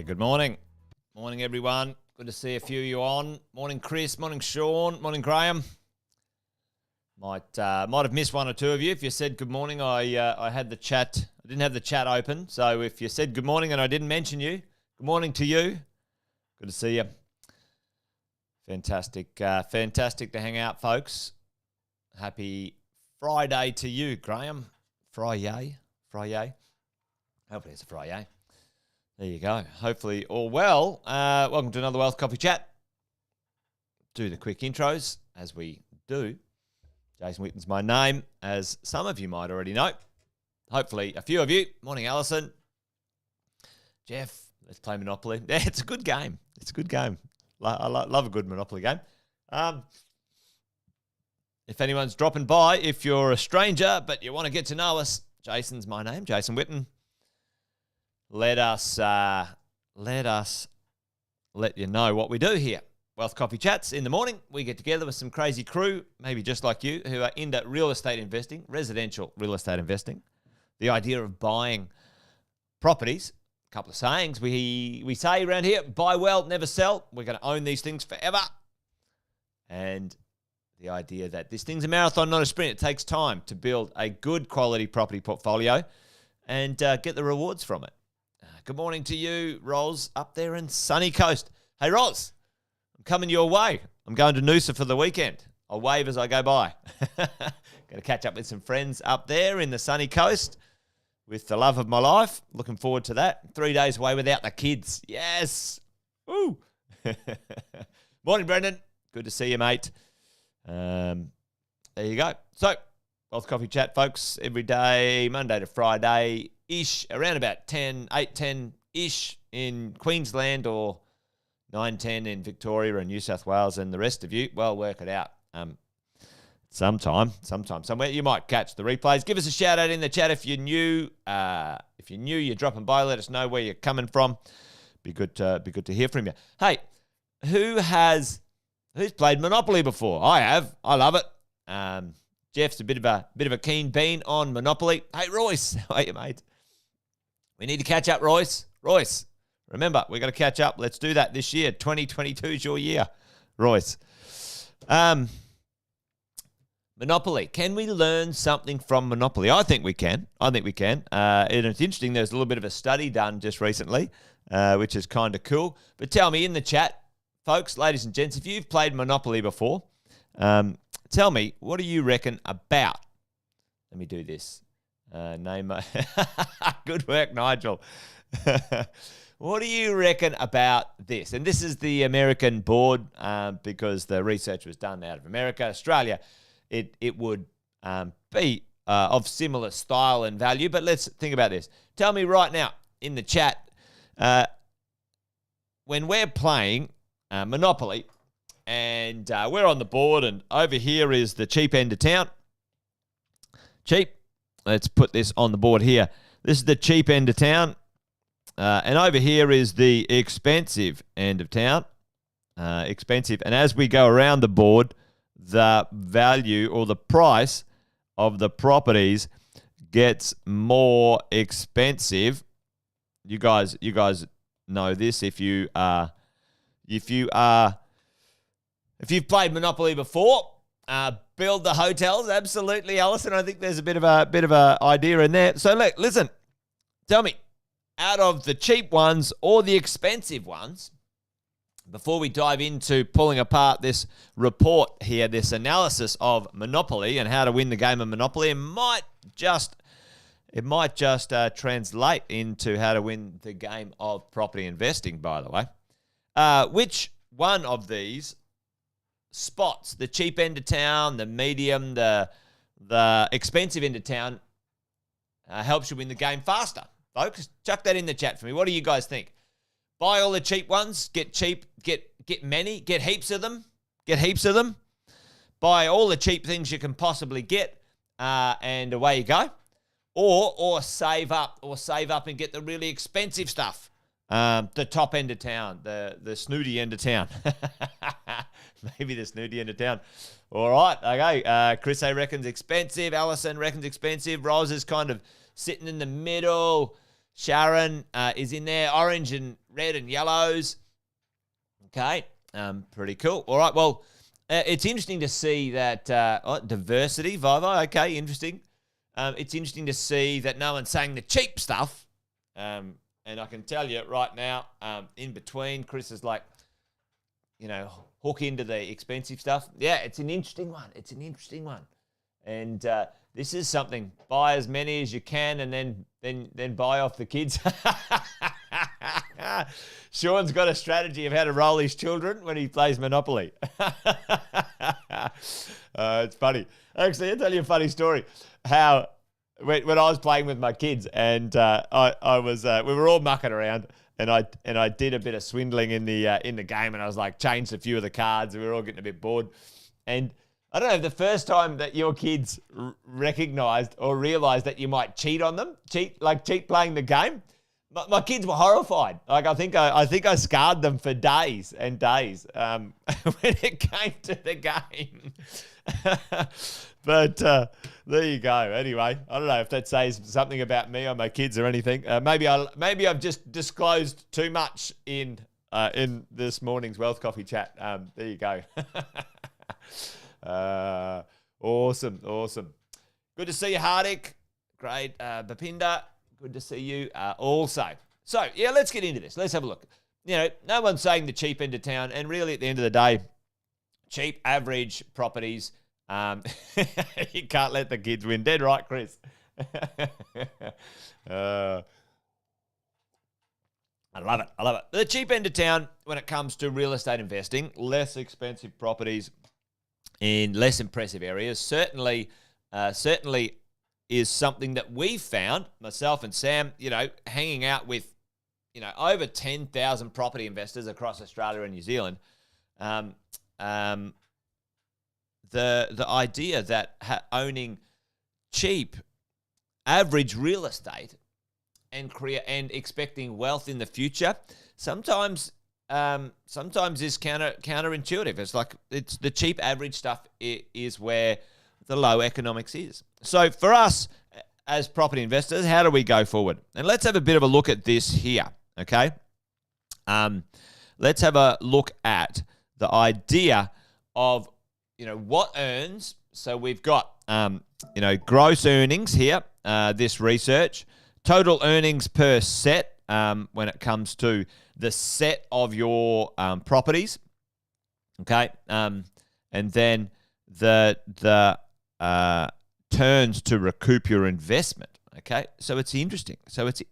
Hey, good morning. Morning, everyone. Good to see a few of you on. Morning, Chris. Morning, Sean. Morning, Graham. Might have missed one or two of you. If you said good morning, I had the chat. I didn't have the chat open. So if you said good morning and I didn't mention you, good morning to you. Good to see you. Fantastic to hang out, folks. Happy Friday to you, Graham. Friday. Hopefully it's a Friday. There you go. Hopefully all well. Welcome to another Wealth Coffee Chat. Do the quick intros as we do. Jason Whitten's my name, as some of you might already know. Hopefully a few of you. Morning, Alison. Jeff, let's play Monopoly. Yeah, it's a good game. I love a good Monopoly game. If anyone's dropping by, if you're a stranger but you want to get to know us, Jason's my name, Jason Whitten. Let us let you know what we do here. Wealth Coffee Chats in the morning. We get together with some crazy crew, maybe just like you, who are into real estate investing, residential real estate investing. The idea of buying properties. A couple of sayings we say around here: buy well, never sell. We're going to own these things forever. And the idea that this thing's a marathon, not a sprint. It takes time to build a good quality property portfolio and get the rewards from it. Good morning to you, Roz, up there in sunny coast. Hey, Roz, I'm coming your way. I'm going to Noosa for the weekend. I'll wave as I go by. Going to catch up with some friends up there in the sunny coast with the love of my life. Looking forward to that. 3 days away without the kids. Yes. Woo. Morning, Brendan. Good to see you, mate. There you go. So, Wealth Coffee Chat, folks, every day, Monday to Friday-ish, around about 8:10-ish in Queensland or 9:10 in Victoria and New South Wales, and the rest of you, well, work it out. Sometime, somewhere. You might catch the replays. Give us a shout out in the chat if you're new. You're dropping by. Let us know where you're coming from. Be good to hear from you. Hey, who's played Monopoly before? I have. I love it. Jeff's a bit of a keen bean on Monopoly. Hey, Royce, how are you, mate? We need to catch up, Royce. Royce, remember, we've got to catch up. Let's do that this year. 2022 is your year, Royce. Monopoly. Can we learn something from Monopoly? I think we can. And it's interesting. There's a little bit of a study done just recently, which is kind of cool. But tell me in the chat, folks, ladies and gents, if you've played Monopoly before, tell me, what do you reckon about? Let me do this. Name. Good work, Nigel. What do you reckon about this? And this is the American board because the research was done out of America. Australia, it would be of similar style and value. But let's think about this. Tell me right now in the chat, when we're playing Monopoly, and we're on the board, and over here is the cheap end of town. Cheap. Let's put this on the board here. This is the cheap end of town. And over here is the expensive end of town. Expensive. And as we go around the board, the value or the price of the properties gets more expensive. You guys know this if you've played Monopoly before. Build the hotels, absolutely, Alison. I think there's a bit of a idea in there. So look, listen, tell me, out of the cheap ones or the expensive ones, before we dive into pulling apart this report here, this analysis of Monopoly and how to win the game of Monopoly, it might just translate into how to win the game of property investing, by the way. Which one of these spots, the cheap end of town, the medium, the expensive end of town, helps you win the game faster? Folks, chuck that in the chat for me. What do you guys think? Buy all the cheap ones, get cheap, get many, get heaps of them. Buy all the cheap things you can possibly get, and away you go. Or save up and get the really expensive stuff. The top end of town, the snooty end of town. Maybe the snooty end of town. All right, okay. Chris A reckons expensive. Alison reckons expensive. Rose is kind of sitting in the middle. Sharon is in there, orange and red and yellows. Okay, pretty cool. All right, well, it's interesting to see that diversity, Vivo. Okay, interesting. It's interesting to see that no one's saying the cheap stuff. And I can tell you right now, in between, Chris is like, hook into the expensive stuff. Yeah, it's an interesting one. And this is something. Buy as many as you can, and then buy off the kids. Sean's got a strategy of how to roll his children when he plays Monopoly. It's funny. Actually, I'll tell you a funny story. How when I was playing with my kids, and I was we were all mucking around, and I did a bit of swindling in the game, and I was like changed a few of the cards, and we were all getting a bit bored. And I don't know, the first time that your kids recognized or realized that you might cheat on them, cheat playing the game, my kids were horrified. Like I think I scarred them for days and days when it came to the game. But there you go. Anyway, I don't know if that says something about me or my kids or anything. Maybe I've just disclosed too much in this morning's Wealth Coffee Chat. There you go. Awesome. Good to see you, Hardik. Great. Bapinda, good to see you also. So, yeah, let's get into this. Let's have a look. No one's saying the cheap end of town, and really at the end of the day, cheap, average properties, you can't let the kids win. Dead right, Chris. I love it. The cheap end of town when it comes to real estate investing, less expensive properties in less impressive areas, certainly is something that we've found, myself and Sam, hanging out with, over 10,000 property investors across Australia and New Zealand. The idea that owning cheap, average real estate and expecting wealth in the future sometimes is counterintuitive. It's the cheap average stuff is where the low economics is. So for us as property investors, how do we go forward? And let's have a bit of a look at this here, okay? Let's have a look at the idea of, what earns. So we've got, gross earnings here, this research, total earnings per set when it comes to the set of your properties, okay? And then the turns to recoup your investment, okay? So it's interesting. So it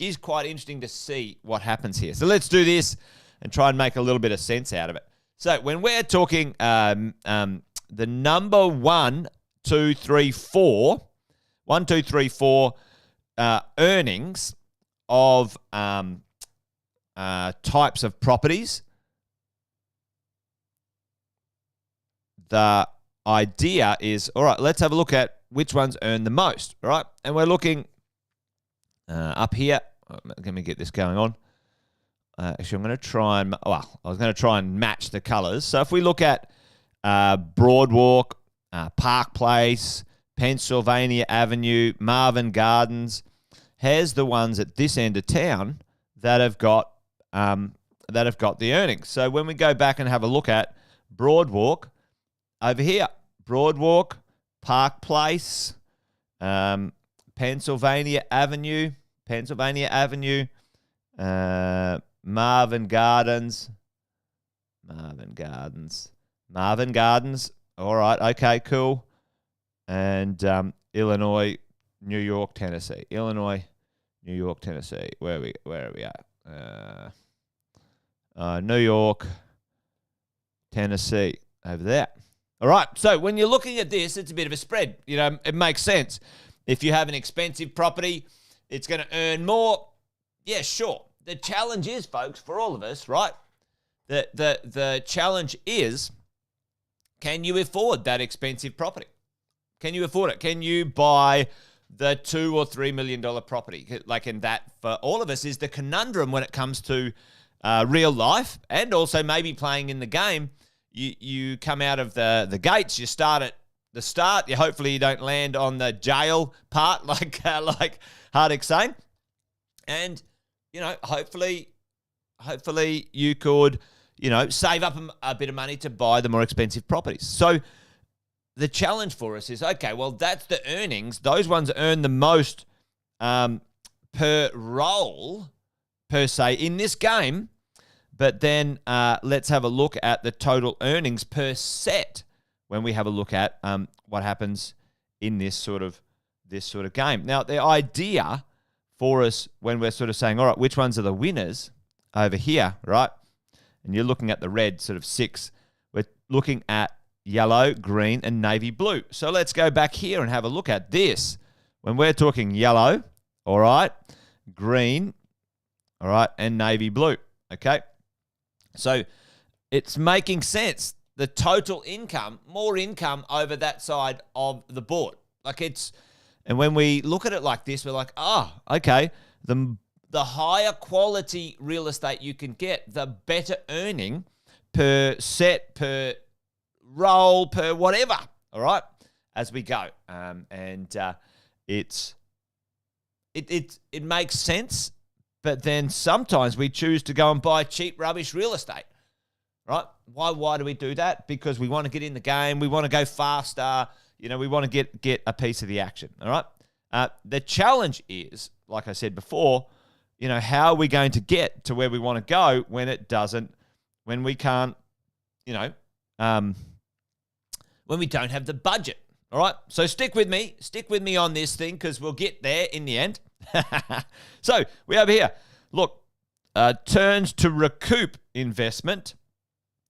is quite interesting to see what happens here. So let's do this and try and make a little bit of sense out of it. So when we're talking the number 1, 2, 3, 4 earnings of types of properties, the idea is, all right, let's have a look at which ones earn the most, all right? And we're looking up here. Let me get this going on. Actually, I was going to try and match the colors. So if we look at Broadwalk, Park Place, Pennsylvania Avenue, Marvin Gardens, here's the ones at this end of town that have got the earnings. So when we go back and have a look at Broadwalk, over here, Broadwalk, Park Place, Pennsylvania Avenue, Marvin Gardens. All right, okay, cool. And Illinois, New York, Tennessee. Where are we at? New York, Tennessee, over there. All right, so when you're looking at this, it's a bit of a spread. It makes sense. If you have an expensive property, it's going to earn more. Yeah, sure. The challenge is, folks, for all of us, right? The challenge is, can you afford that expensive property? Can you afford it? Can you buy the $2 or $3 million property? And that, for all of us, is the conundrum when it comes to real life and also maybe playing in the game. You come out of the gates, you start at the start. Hopefully you don't land on the jail part like Hardik's saying. And, hopefully you could, save up a bit of money to buy the more expensive properties. So the challenge for us is, okay, well, that's the earnings. Those ones earn the most per roll, per se, in this game. But then let's have a look at the total earnings per set when we have a look at what happens in this sort of game. Now, the idea for us when we're sort of saying, all right, which ones are the winners over here, right? And you're looking at the red sort of 6. We're looking at yellow, green, and navy blue. So let's go back here and have a look at this. When we're talking yellow, all right, green, all right, and navy blue, okay? So it's making sense. The total income, more income over that side of the board. And when we look at it like this, we're like, okay, the higher quality real estate you can get, the better earning per set, per roll, per whatever, all right, as we go. It makes sense, but then sometimes we choose to go and buy cheap, rubbish real estate, right? Why do we do that? Because we want to get in the game. We want to go faster. We want to get a piece of the action, all right? The challenge is, like I said before, how are we going to get to where we want to go when we can't, when we don't have the budget, all right? So stick with me on this thing because we'll get there in the end. So we have here, look, turns to recoup investment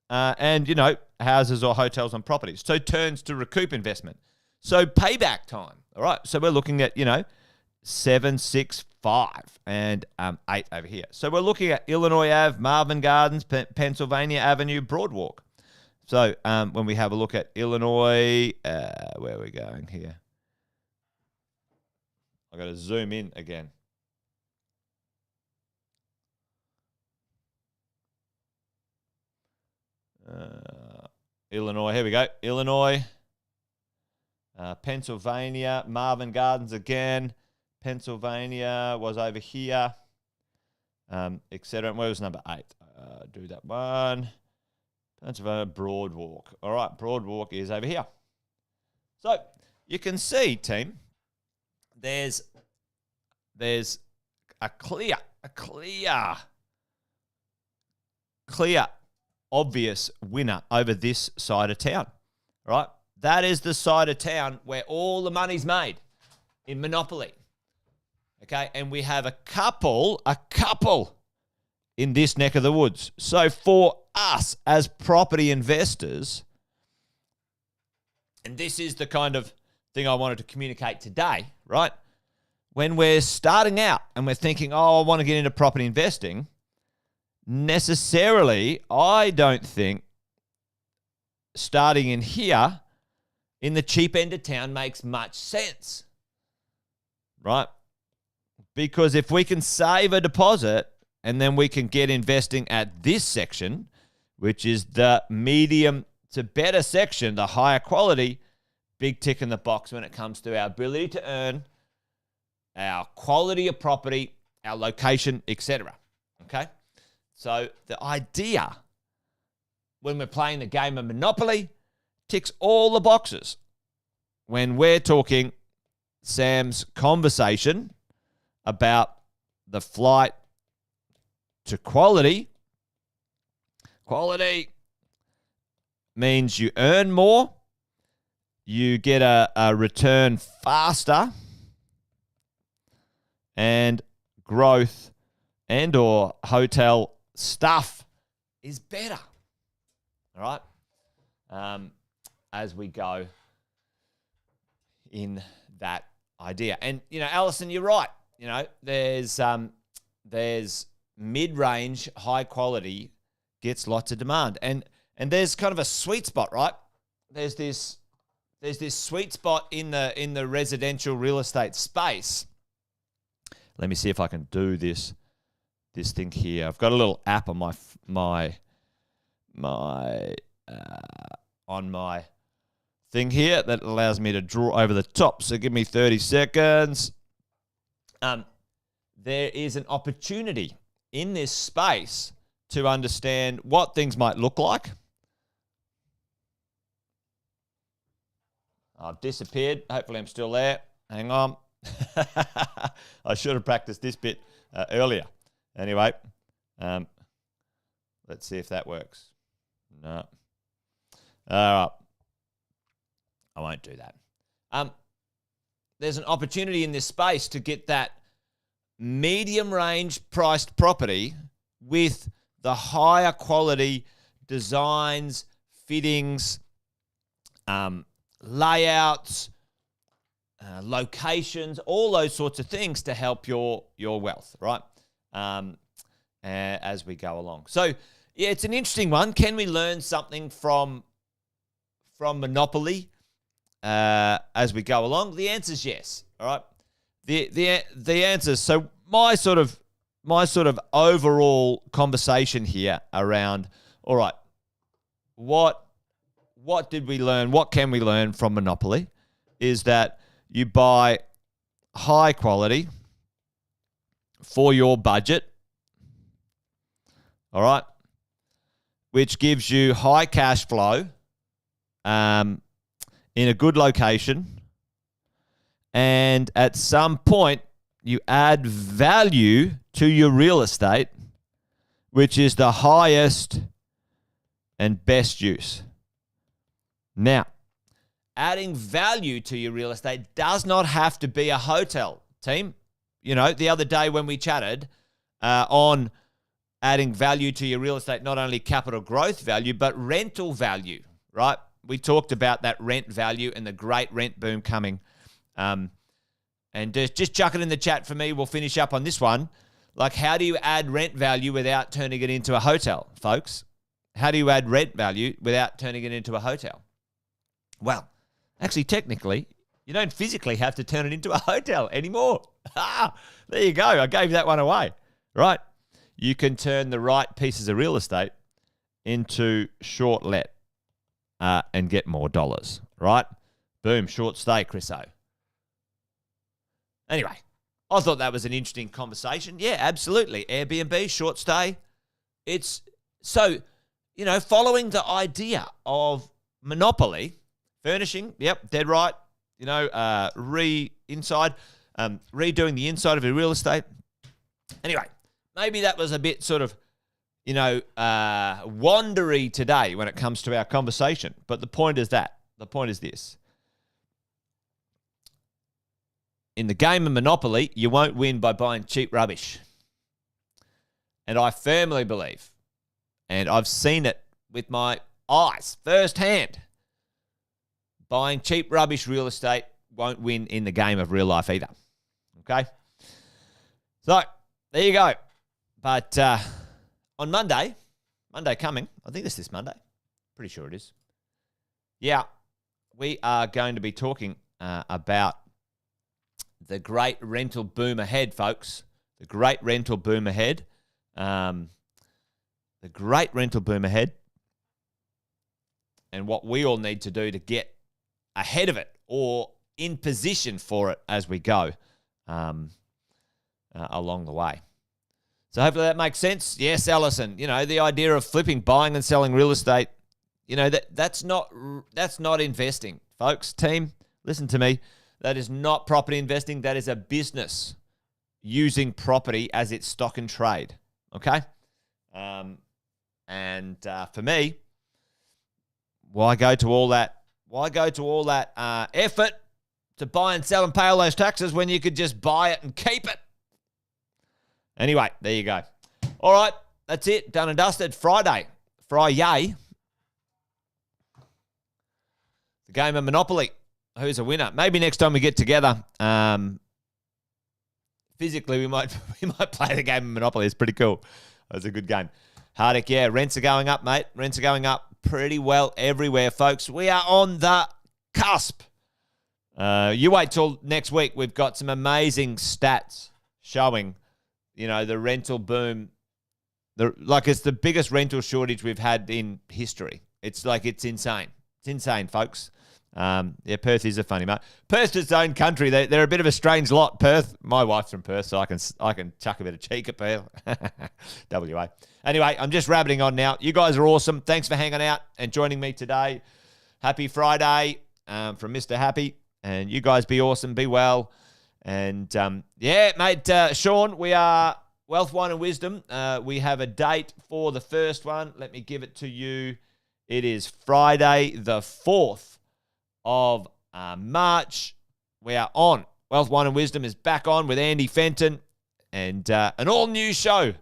and, houses or hotels and properties. So turns to recoup investment. So payback time, all right? So we're looking at, 7, 6, 5, and 8 over here. So we're looking at Illinois Ave, Marvin Gardens, Pennsylvania Avenue, Broadwalk. So when we have a look at Illinois, where are we going here? I've got to zoom in again. Illinois, here we go. Illinois, Pennsylvania, Marvin Gardens again. Pennsylvania was over here, etc. Where was number 8? Do that one. Pennsylvania, Broadwalk. All right, Broadwalk is over here. So you can see, team, there's a clear, obvious winner over this side of town, right? That is the side of town where all the money's made in Monopoly, okay? And we have a couple in this neck of the woods. So for us as property investors, and this is the kind of thing I wanted to communicate today, right? When we're starting out and we're thinking, I want to get into property investing, necessarily, I don't think starting in here in the cheap end of town makes much sense, right? Because if we can save a deposit and then we can get investing at this section, which is the medium to better section, the higher quality, big tick in the box when it comes to our ability to earn, our quality of property, our location, etc. Okay? So the idea when we're playing the game of Monopoly ticks all the boxes. When we're talking Sam's conversation about the flight to quality, quality means you earn more, you get a return faster, and growth and or hotel stuff is better. All right? As we go in that idea. And, Alison, you're right. There's mid-range, high quality gets lots of demand. And there's kind of a sweet spot, right? There's this sweet spot in the residential real estate space. Let me see if I can do this thing here. I've got a little app on my thing here that allows me to draw over the top. So give me 30 seconds. there is an opportunity in this space to understand what things might look like. I've disappeared. Hopefully I'm still there. Hang on. I should have practiced this bit earlier. Anyway, let's see if that works. No. All right. I won't do that. There's an opportunity in this space to get that medium range priced property with the higher quality designs, fittings, layouts, locations, all those sorts of things to help your wealth, right? As we go along. So, yeah, it's an interesting one. Can we learn something from Monopoly as we go along? The answer is yes. All right. The answer. So my sort of overall conversation here around, all right, what did we learn? What can we learn from Monopoly? Is that you buy high quality for your budget. All right, which gives you high cash flow in a good location. And at some point, you add value to your real estate, which is the highest and best use. Now, adding value to your real estate does not have to be a hotel, team. You know, the other day when we chatted on adding value to your real estate, not only capital growth value, but rental value, right? We talked about that rent value and the great rent boom coming. And just chuck it in the chat for me. We'll finish up on this one. Like, how do you add rent value without turning it into a hotel, folks? How do you add rent value without turning it into a hotel? Well, actually, technically, you don't physically have to turn it into a hotel anymore. There you go. I gave that one away, right? You can turn the right pieces of real estate into short let and get more dollars, right? Boom, short stay, Chriso. Anyway, I thought that was an interesting conversation. Yeah, absolutely. Airbnb, short stay. It's so, following the idea of Monopoly, furnishing, yep, dead right. Redoing the inside of your real estate. Anyway, maybe that was a bit sort of, wandery today when it comes to our conversation. But the point is this. In the game of Monopoly, you won't win by buying cheap rubbish. And I firmly believe, and I've seen it with my eyes firsthand, buying cheap rubbish real estate won't win in the game of real life either. Okay? So, there you go. But on Monday coming, I think this Monday. Pretty sure it is. Yeah, we are going to be talking about the great rental boom ahead, folks. The great rental boom ahead. And what we all need to do to get ahead of it or in position for it as we go along the way. So hopefully that makes sense. Yes, Alison, the idea of buying and selling real estate, that's not investing. Folks, team, listen to me. That is not property investing. That is a business using property as its stock and trade. Okay? For me, why go to all that effort to buy and sell and pay all those taxes when you could just buy it and keep it? Anyway, there you go. All right, that's it. Done and dusted. Friday. The game of Monopoly. Who's a winner? Maybe next time we get together, physically we might play the game of Monopoly. It's pretty cool. It's a good game. Hardick, yeah, rents are going up, mate. Rents are going up pretty well everywhere, folks. We are on the cusp. You wait till next week. We've got some amazing stats showing, the rental boom. It's the biggest rental shortage we've had in history. It's insane. It's insane, folks. Yeah, Perth is a funny mate. Perth's its own country. They're a bit of a strange lot, Perth. My wife's from Perth, so I can chuck a bit of cheek at Perth. WA. Anyway, I'm just rabbiting on now. You guys are awesome. Thanks for hanging out and joining me today. Happy Friday from Mr. Happy. And you guys be awesome. Be well. And, yeah, mate, Sean, we are Wealth, Wine and Wisdom. We have a date for the first one. Let me give it to you. It is Friday the 4th of March. We are on. Wealth, Wine and Wisdom is back on with Andy Fenton and an all-new show.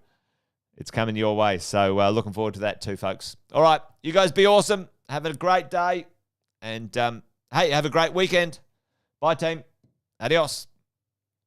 It's coming your way. So looking forward to that too, folks. All right. You guys be awesome. Have a great day. And, hey, have a great weekend. Bye, team. Adios.